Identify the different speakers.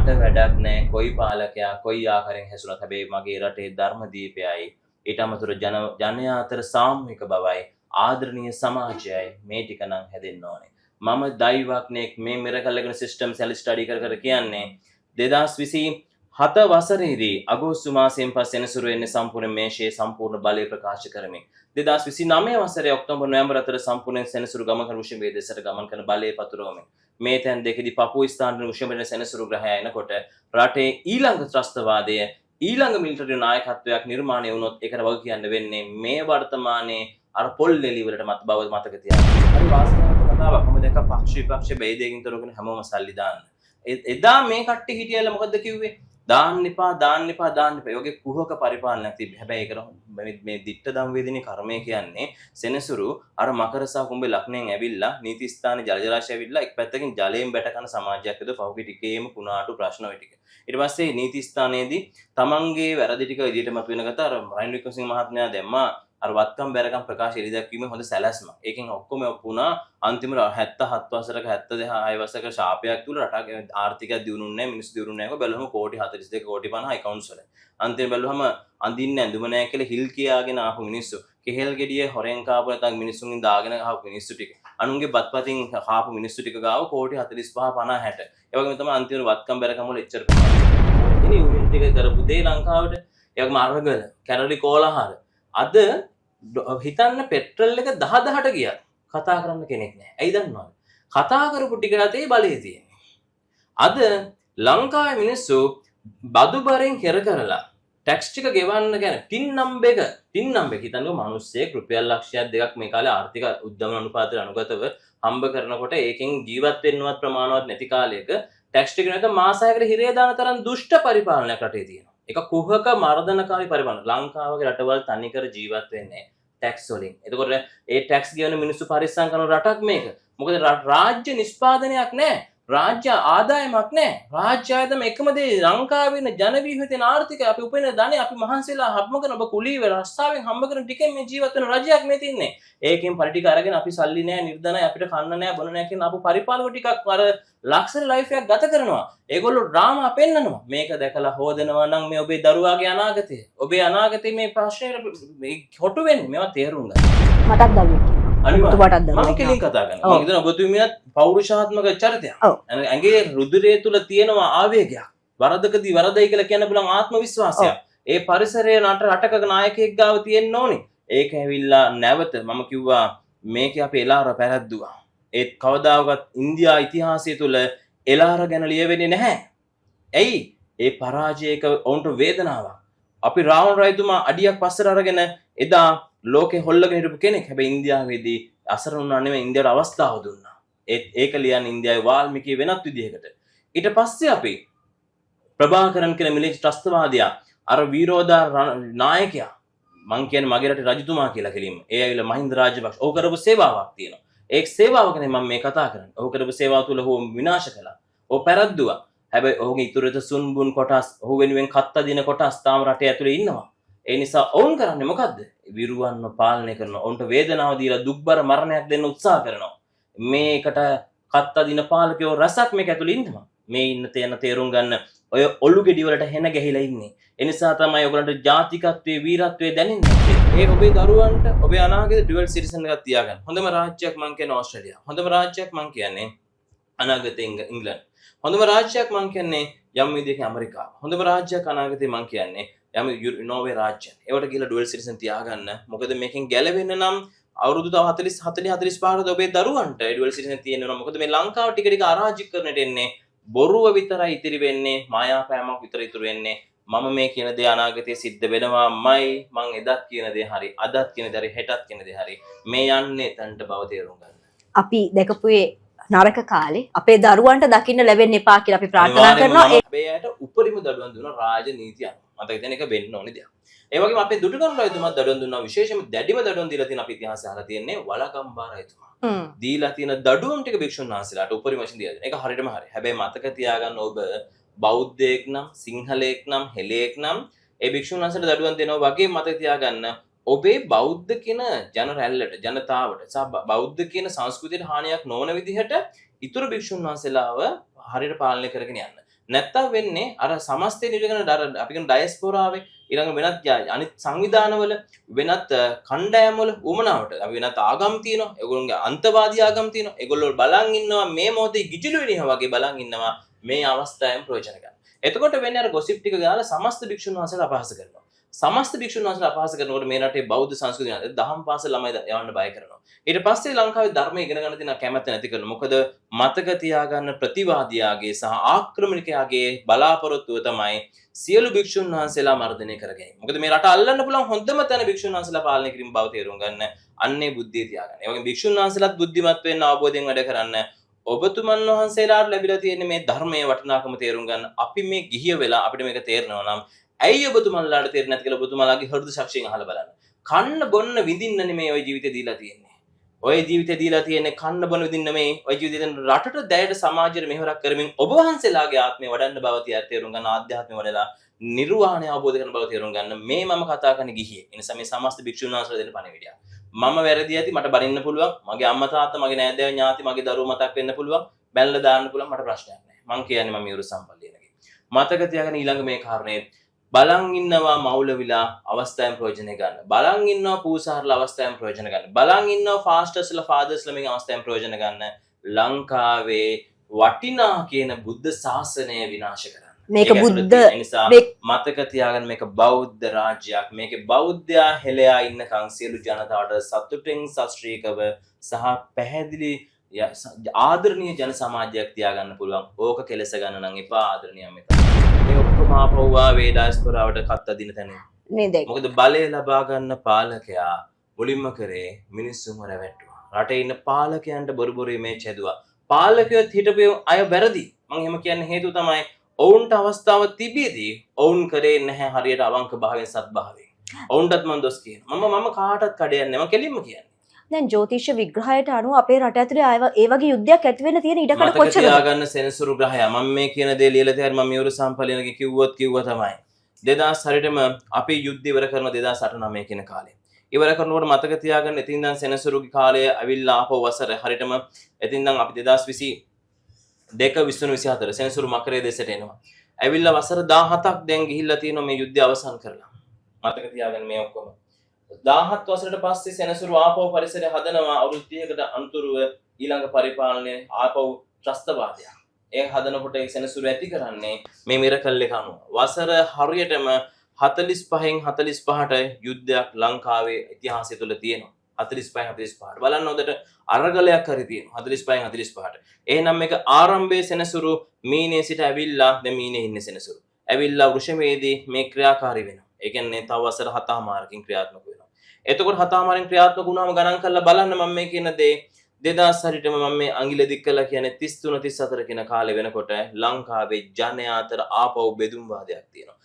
Speaker 1: මට වැඩක් නැහැ කොයි පාලකයා කොයි ආකාරයෙන් හැසුණත් හැබැයි මගේ රටේ ධර්ම දීපයයි ඊට අමතරව ජනයා අතර සාමූහික බවයි ආදරණීය සමාජයයි මේ ටික නම් හැදෙන්න ඕනේ. මම දෛවඥයෙක් මේ මිරකල් එකන සිස්ටම් සෙල් ස්ටඩි කර කියන්නේ 2027 වසරේදී අගෝස්තු මාසයෙන් පස්සේ සෙනසුරු වෙන්නේ සම්පූර්ණ මේෂයේ සම්පූර්ණ බලය ප්‍රකාශ කරමින් 2029 වසරේ ඔක්තෝබර් නොවැම්බර් අතර සම්පූර්ණ සෙනසුරු ගමන් කරන උෂ්ණ වේදසට ගමන් කරන බලය පතුරවමින් මේ තැන් දෙකදී පපුව ස්ථානයේ උෂ්ණ වේද සෙනසුරු ග්‍රහය එනකොට රටේ ඊළඟ ත්‍රස්තවාදය ඊළඟ මිලිටරි නායකත්වයක් නිර්මාණය වුණොත් ඒකට වග කියන්න වෙන්නේ මේ වර්තමානයේ අර පොල් දෙලි වලට මත බව මතක තියාගන්න. හරි වාසනාවන්ත කතාවක්. මම දැක්ක පක්ෂ විපක්ෂ බෙදයකින් තොරගෙන හැමෝම සල්ලි දාන්න. එදා මේ කට්ටිය හිටියලා මොකද්ද කිව්වේ? දාන්න එපා. ඒ වගේ කුහක පරිපාලනයක් තිබ්බේ. හැබැයි ඒක මේ දිට්ඨ ධම්වේදිනේ කර්මය කියන්නේ සෙනසුරු අර මකර සහ කුම්භේ ලග්නයෙන් ඇවිල්ලා නීති ස්ථාන ජල ජලාශය ඇවිල්ලා එක් පැත්තකින් ජලයෙන් බැට කරන සමාජයක් විදිහට පහුගිය ටිකේම කුණාටු ප්‍රශ්න ඔය ටික. ඊට පස්සේ නීති ස්ථානයේදී තමන්ගේ වැරදි ටික එළියට මතුවෙන ගත අර රනිල් වික්‍රමසිංහ මහත්මයා දැම්මා අර වත්කම් බැරකම් ප්‍රකාශ එළි දැක්වීම හොඳ සැලැස්ම. ඒකෙන් ඔක්කොම ඔප්පුණා අන්තිම 77 වසරක 76 වසරක ශාපයක් තුල රටක ආර්ථිකයක් දියුණුන්නේ නැහැ මිනිස්සු දියුණුන්නේ නැහැ. බැලුවම කෝටි 42 කෝටි 50 accounts වල. අන්තිම බැලුවම අඳින්න ඇඳුම නැහැ කියලා හිල් කියාගෙන ආපු මිනිස්සු. කෙහෙල් ගෙඩිය හොරෙන් කාපු නැත්නම් මිනිස්සුන්ගෙන් දාගෙන ආපු මිනිස්සු ටික. අනුන්ගේ බත්පතින් කාපු මිනිස්සු ටික ගාව කෝටි 45 50 60. ඒ වගේම තමයි අන්තිම වත්කම් බැරකම් වල එච්චර ප්‍රමාණයක්. ඉතින් යුනියන් ටික කරපු දේ ලංකාවට ඒ වගේම අරගල කැරලි කෝලහල අද හිතන්න පෙට්‍රල් එක 10ට ගියත් කතා කරන්න කෙනෙක් නැහැ. ඇයි දන්නවද? කතා කරපු ටික රටේ බලය තියෙන්නේ. අද ලංකාවේ මිනිස්සු බදු බරෙන් කෙර කරලා ටැක්ස් ටික ගෙවන්න ගැන පින් නම්බර් එක හිතන්නකො මිනිස්සෙක් රුපියල් ලක්ෂයක් දෙකක් මේ කාලේ ආර්ථික උද්දමන අනුපාතයට අනුගතව හම්බ කරනකොට ඒකෙන් ජීවත් වෙන්නවත් ප්‍රමාණවත් නැති කාලයක ටැක්ස් ටික නැත්නම් මාස 6කට හිරේ දාන තරම් දුෂ්ට පරිපාලනයක් රටේ තියෙනවා. ඒක කුහක මර්ධනකාරී පරිපාලන. ලංකාවගේ රටවල් තනිකර ජීවත් වෙන්නේ ටැක්ස් වලින්. එතකොට ඒ ටැක්ස් ගෙවන මිනිස්සු පරිස්සම් කරන රටක් මේක. මොකද රාජ්‍ය නිෂ්පාදනයක් නැහැ. රාජ්‍ය ආදායමක් නැහැ. රාජ්‍ය ආදායම එකම දේ ලංකාවේ ඉන්න ජන ව්‍යුහයෙන් ආර්ථිකය අපි උපයන ධනෙ අපි මහන්සිලා හම්බ කරන ඔබ කුලීව රස්සාවෙන් හම්බ කරන ටිකෙන් මේ ජීවත් වෙන රජයක් මේ තින්නේ. ඒකෙන් පරිටි අරගෙන අපි සල්ලි නැහැ නිර්ධනයි අපිට කන්න නැහැ බොන නැහැ කියන අපු පරිපාලක ටිකක් අර ලක්ෂරි ලයිෆ් එකක් ගත කරනවා. ඒගොල්ලෝ ඩ්‍රාමා පෙන්නනවා. මේක දැකලා හොදනවා නම් මේ ඔබේ දරුවාගේ අනාගතය. ඔබේ අනාගතේ මේ ප්‍රශ්නේ මේ හොටු වෙන්නේ. මේවා තේරුම් ගන්න.
Speaker 2: මටත් දරුවෙක්.
Speaker 1: අනිවාර්යයෙන් මම කෙලින් කතා කරනවා. මම හිතනවා ඔබතුමියත් පෞරුෂාත්මක චරිතයක්. ඇඟේ රුධිරය තුල තියෙනවා ආවේගයක්. වරදකදී වරදයි කියලා කියන්න පුළුවන් ආත්ම විශ්වාසයක්. ඒ පරිසරයේ රටක නායකයෙක් ගාව තියෙන්න ඕනේ. ඒක ඇවිල්ලා නැවත මම කිව්වා මේකේ අපි එලාර පැරද්දුවා. ඒත් කවදාවත් ඉන්දියා ඉතිහාසය තුල එලාර ගැන ලියවෙන්නේ නැහැ. ඇයි? ඒ පරාජයක වුන්ට වේදනාවක්. අපි රාවණ රජතුමා අඩියක් පස්සට අරගෙන එදා ලෝකේ හොල්ලගෙන හිටපු කෙනෙක්. හැබැයි ඉන්දියාවේදී අසරණ වුණා නෙමෙයි ඉන්දියාවට අවස්ථාව දුන්නා. ඒක ලියන්නේ ඉන්දියාවේ වාල්මීකි වෙනත් විදිහකට. ඊට පස්සේ අපි ප්‍රභාකරන් කියන මිලිටරි ත්‍රස්තවාදියා අර වීරෝදා නායකයා මං කියන්නේ මගේ රටේ රජතුමා කියලා කෙලින්ම. ඒ ඇවිල්ලා මහින්ද රාජපක්ෂ ඔහු කරපු සේවාවක් තියෙනවා. ඒක සේවාව ගැන මම මේ කතා කරන්නේ. ඔහු කරපු සේවාව තුල ඔහු විනාශ කළා. ඔහු පැරද්දුවා. හැබැයි ඔහුගේ ඉතුරුට සුන්බුන් කොටස් ඔහු වෙනුවෙන් කත්ත දින කොටස් තාම රටේ ඇතුලේ ඉන්නවා. ඒ නිසා ඔවුන් කරන්නේ මොකද්ද? විරුවන්ව පාලනය කරනවා. ඔවුන්ට වේදනාව දීලා දුක්බර මරණයක් දෙන්න උත්සාහ කරනවා. මේකට කත්ත දින පාලකයෝ රසක් මේක ඇතුලේ ඉන්නවා. මේ ඉන්න තේන තේරුම් ගන්න ඔය ඔලු ගෙඩි වලට හෙන ගැහිලා ඉන්නේ. ඒ නිසා තමයි ඔයගලන්ට ජාතිකත්වයේ වීරත්වයේ දැනෙන්නේ. ඒ ඔබේ දරුවන්ට ඔබේ අනාගත ඩුවල් සිටිසන් එකක් තියාගන්න. හොඳම රාජ්‍යයක් මං කියන්නේ ඕස්ට්‍රේලියාව. හොඳම රාජ්‍යයක් මං කියන්නේ අනාගතේ ඉංග්ලන්ත. හොඳම රාජ්‍යයක් මං කියන්නේ යම් විදිහක ඇමරිකාව. හොඳම රාජ්‍යයක් අනාගතේ මං කියන්නේ යම් නෝර්වේ රාජ්‍යයක්. ඒවට ගිහලා ඩුවල් සිටිසන් තියාගන්න. මොකද මේකෙන් ගැලවෙන්න නම් අවුරුදු තව 40 45කට ඔබේ දරුවන්ට ඩුවල් සිටිසන් තියෙනවා. මොකද මේ ලංකාව ටික ටික අරාජිකකරණයට එන්නේ. බොරුව විතරයි ඉතිරි වෙන්නේ. මායාපෑමක් විතර ඉතුරු වෙන්නේ. මම මේ කියන දේ අනාගතයේ සිද්ධ වෙනවාමයි. මං එදත් කියන දේ හරි. අදත් කියන දේ හරි. හෙටත් කියන දේ හරි. මේ යන්නේ තන්ට බව තේරුම් ගන්න.
Speaker 2: අපි දැකපු නරක කාලේ අපේ දරුවන්ට දකින්න ලැබෙන්න එපා කියලා අපි ප්‍රාර්ථනා කරනවා.
Speaker 1: අපේ අයට උපරිම දඩුවම් දුන්නා රාජනීතිය. මතක තියන එක වෙන්න ඕනේ දෙයක්. ඒ වගේම අපේ දුටුගැමුණු රජතුමාත් දඩුවම් දුන්නා. විශේෂයෙන්ම දැඩිම දඩුවම් දීලා තියෙන අපි ඉතිහාසය අහලා තියෙන්නේ වලගම්බා රජතුමා. දීලා තියෙන දඩුවම් ටික භික්ෂුන් වහන්සේලාට උපරිම වශයෙන් දීලා තියෙනවා. ඒක හරියටම හරි. හැබැයි මතක තියාගන්න ඔබ බෞද්ධයෙක් නම් සිංහලයෙක් නම් හෙළයෙක් නම් ඒ භික්ෂුන් වහන්සේට දඩුවම් දෙනවා වගේ මතක තියාගන්න ඔබේ බෞද්ධ කියන ජන රැල්ලට ජනතාවට සහ බෞද්ධ කියන සංස්කෘතියට හානියක් නොවන විදිහට ඉතුරු භික්ෂුන් වහන්සේලාව හරියට පාලනය කරගෙන යන්න. නැත්තම් වෙන්නේ අර සමස්තය නිරගෙන අර අපි කියන ඩයස්පෝරාවේ ඊළඟ වෙනත් අනිත් සංවිධානවල වෙනත් කණ්ඩායම්වල උමනාවට අපි වෙනත් ආගම් තියෙනවා. ඒගොල්ලෝගේ අන්තවාදී ආගම් තියෙනවා. ඒගොල්ලෝ බලන් ඉන්නවා මේ මොහොතේ ගිජුළු වෙනිහ වගේ බලන් ඉන්නවා මේ අවස්ථාවෙන් ප්‍රයෝජන ගන්න. එතකොට වෙන්නේ අර ගොසිප් ටික ගාලා සමස්ත භික්ෂුන් වහන්සේලා අපහාස කරනවා. සමස්ත භික්ෂුන් වහන්සේලා අපහාස කරනකොට මේ රටේ බෞද්ධ සංස්කෘතිය නැත්නම් දහම් පාසල් ළමයි යවන්න බය කරනවා. ඊට පස්සේ ලංකාවේ ධර්මය ඉගෙන ගන්න තියෙන කැමැත්ත නැති කරනවා. මොකද මතක තියාගන්න ප්‍රතිවාදියාගේ සහ ආක්‍රමණිකයාගේ බලාපොරොත්තුව තමයි සියලු භික්ෂුන් වහන්සේලා මර්ධනය කර ගැනීම. මොකද මේ රට අල්ලන්න පුළුවන් හොඳම තැන භික්ෂුන් වහන්සේලා පාලනය කිරීම බව තේරුම් ගන්න අන්නේ බුද්ධිය තියාගන්න. ඒ වගේම භික්ෂුන් වහන්සේලාත් බුද්ධිමත් වෙන්න අවබෝධයෙන් වැඩ කරන්න. ඔබතුමන් වහන්සේලාට ලැබිලා තියෙන මේ ධර්මයේ වටිනාකම තේරුම් ගන්න. අපි මේ ගිහිය වෙලා අපිට මේක තේරෙනවා නම් ඇයි ඔබතුමන්ලාට තේරෙන්නේ නැති කියලා ඔබතුමාලාගේ හෘද ශක්තියෙන් අහලා බලන්න. කන්න බොන්න විඳින්න නෙමෙයි ওই ජීවිතේ දීලා තියෙන්නේ. ওই ජීවිතේ දීලා තියෙන්නේ කන්න බොන්න විඳින්න නෙමෙයි. ওই ජීවිතේ රටට දැයට සමාජයට මෙහෙවරක් කරමින් ඔබ වහන්සේලාගේ ආත්මය වඩන්න බව තේරුම් ගන්න ආධ්‍යාත්මය වඩලා නිර්වාණය අවබෝධ කරන බව තේරුම් ගන්න මේ මම කතා කරන ගිහියේ. ඒ නිසා මේ සමස්ත භික්ෂුන් වහන්සේලා දෙන්න පණිවිඩය. මම වැරදි ඇති මට බනින්න පුළුවන්. මගේ අම්මා තාත්තා මගේ නෑදෑයෝ ඥාති මගේ දරුවෝ මතක් වෙන්න පුළුවන්. බැලලා දාන්න පුළුවන් මට ප්‍රශ්නයක් නෑ. මං කියන්නේ මම මියුරු සම්පල්ලියනගේ. මතක තියාගන්න ඊළඟ මේ කාරණේ බලන් ඉන්නවා මෞලවිලා අවස්ථාවෙන් ප්‍රයෝජන ගන්න. බලන් ඉන්නවා පූසාරලා අවස්ථාවෙන් ප්‍රයෝජන ගන්න. බලන් ඉන්නවා ෆාස්ටර්ස්ලා ෆාදර්ස්ලා මේක අවස්ථාවෙන් ප්‍රයෝජන ගන්න. ලංකාවේ වටිනා කියන බුද්ධ ශාසනය විනාශ කරන්න.
Speaker 2: මේක බුද්ධ
Speaker 1: මතක තියාගන්න මේක බෞද්ධ රාජ්‍යයක්. මේකේ බෞද්ධයා හෙළයා ඉන්නකම් සියලු ජනතාවට සතුටින් සශ්‍රීකව සහ පැහැදිලි ආදරණීය ජන සමාජයක් තියාගන්න පුළුවන්. ඕක කෙලස ගන්න නම් එපා ආදරණීය මෙතන. මේ ඔක්කොම ආපහුවා වේදාස්පුරාවට කත් අදින තැන.
Speaker 2: නේද?
Speaker 1: මොකද බලය ලබා ගන්න පාලකයා මුලින්ම කරේ මිනිස්සුන්ව රැවට්ටුවා. රටේ ඉන්න පාලකයන්ට බොරු මේ චෙදුවා. පාලකයොත් හිටපු අය වැරදි. මම එහෙම කියන්නේ හේතුව තමයි ඔවුන්ට අවස්ථාව තිබියදී ඔවුන් කරේ නැහැ හරියට අවංක භාවයෙන් සත්භාවයෙන්. ඔවුන්ටත් මම දොස් කියනවා. මම කාටවත් කඩයක් නැහැ. මම කෙලින්ම කියන්නේ.
Speaker 2: දැන් ජ්‍යොතිෂ විග්‍රහයට අනුව අපේ රට ඇතුලේ ඒ වගේ යුද්ධයක් ඇති වෙන්න තියෙන ඉඩකඩ
Speaker 1: මතක
Speaker 2: කොච්චරද?
Speaker 1: තියාගන්න සෙනසුරු ග්‍රහය. මම මේ කියන දේ ලියලා තියන මම මියුරු සම්පලියනගේ කිව්වා තමයි. 2008ටම අපි යුද්ධ ඉවර කරන 2008-9 කියන කාලේ. ඉවර කරනකොට මතක තියාගන්න එතින් දැන් සෙනසුරුගේ කාලය අවිල්ලා ආපහු වසර හරියටම එතින් දැන් අපි 2022 සෙනසුරු මකරේ දෙසට එනවා. ඇවිල්ලා වසර 17ක් දැන් ගිහිල්ලා තියෙනවා මේ යුද්ධය අවසන් කරලා. මතක තියාගන්න මේ ඔක්කොම. 17 වසරට පස්සේ සෙනසුරු ආපහු පරිසරය හදනවා අවුරුදු 30කට අනතුරුව ඊළඟ පරිපාලනයේ ආපහු ත්‍රස්තවාදයක්. ඒ හදනකොට ඒ සෙනසුරු ඇති කරන්නේ මේ මිරකල් එක අනුව. වසර හරියටම 45න් 45ට යුද්ධයක් ලංකාවේ ඉතිහාසය තුළ තියෙනවා. 45 බලන්න හොඳට අරගලයක් හරි තියෙනවා 45න් 45ට. එහෙනම් මේක ආරම්භයේ සෙනසුරු මීනේ සිට ඇවිල්ලා දැන් මීනේ ඉන්නේ සෙනසුරු. ඇවිල්ලා වෘෂමේදී මේ ක්‍රියාකාරී වෙනවා. ඒ කියන්නේ තව වසර 7මාරකින් ක්‍රියාත්මක වෙනවා. එතකොට 7මාරෙන් ක්‍රියාත්මක වුණාම ගණන් කරලා බලන්න මම මේ කියන දේ 2008ටම මම මේ අඟිල දික් කළා කියන්නේ 33 34 කියන කාලේ වෙනකොට ලංකාවේ ජනයා අතර ආපහු බෙදුම් වාදයක් තියෙනවා.